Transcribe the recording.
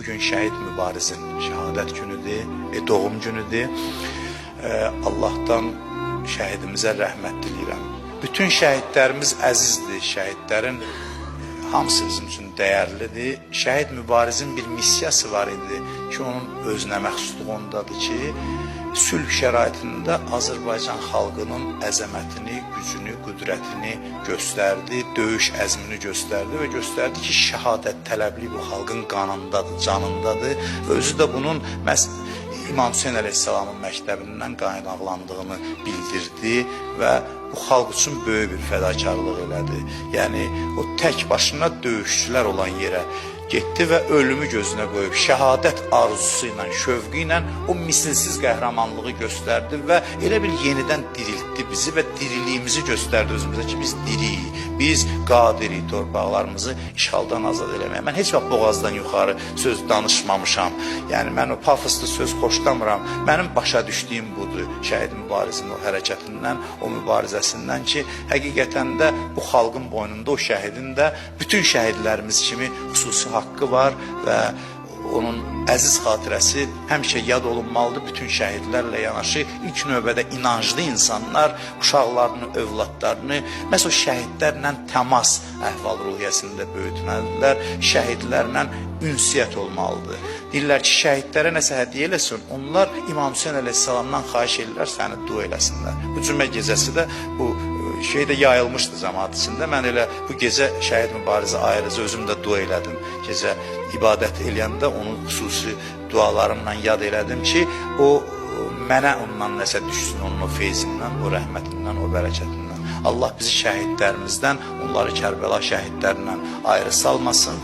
Bugün şəhid mübarizin şəhadət günüdür, doğum günüdür. Allah'tan şəhidimizə rəhmət diləyirəm. Bütün şəhidlərimiz əzizdir, şəhidlərin hamısı bizim üçün dəyərlidir. Şəhid mübarizin bir missiyası var idi ki, onun özünə məxsusluğu ondadır ki, sülh şəraitində Azərbaycan xalqının əzəmətini, gücünü, qüdrətini göstərdi, döyüş əzmini göstərdi və göstərdi ki, şəhadət tələbliyi bu xalqın qanındadır, canındadır və özü də bunun İmam Hüseyin əleyhissalamın məktəbindən qaynaqlandığını bildirdi və bu xalq üçün böyük bir fədakarlıq elədi. Yəni o tək başına döyüşçülər olan yerə getdi və ölümü gözünə qoyub şəhadət arzusu ilə, şövqü ilə o misilsiz qəhrəmanlığı göstərdi və elə bir yenidən diriltdi bizi və diriliyimizi göstərdi özümüzə ki, biz diriyik, biz qadirik torpaqlarımızı işğaldan azad eləməyə. Mən heç vaxt boğazdan yuxarı söz danışmamışam. Yəni mən o pafoslu söz xoşlamıram. Mənim başa düşdüyüm budur şəhid mübarizinin o hərəkətindən, o mübarizəsindən ki, həqiqətən də bu xalqın boynunda o şəhidin də bütün şəhidlərimiz kimi xüsusi haqqı var və onun əziz xatirəsi həmişə yad olunmalıdır bütün şəhidlərlə yanaşı. İlk növbədə inanclı insanlar uşaqlarını, övladlarını məhz o şəhidlərlə təmas əhval-ruhiyyəsində böyütməlidirlər. Şəhidlərlə ünsiyyət olmalıdır. Deyirlər ki, şəhidlərə nəsə hədiyyə eləsin, onlar İmam Hüseyin əleyhissalamdan xahiş edirlər, səni dua eləsinlər. Bu cümə gecəsi də bu şeydə yayılmışdı cəmaat içində. Mən elə bu gecə şəhid mübarizə ayrıca özüm də dua elədim. Gecə ibadət eləyəndə onu xüsusi dualarımla yad elədim ki, o mənə ondan nəsə düşsün, onun o feyzindən, o rəhmətindən, o bərəkətindən. Allah bizi şəhidlərimizdən, onları Kərbəla şəhidlərlə ayrı salmasın.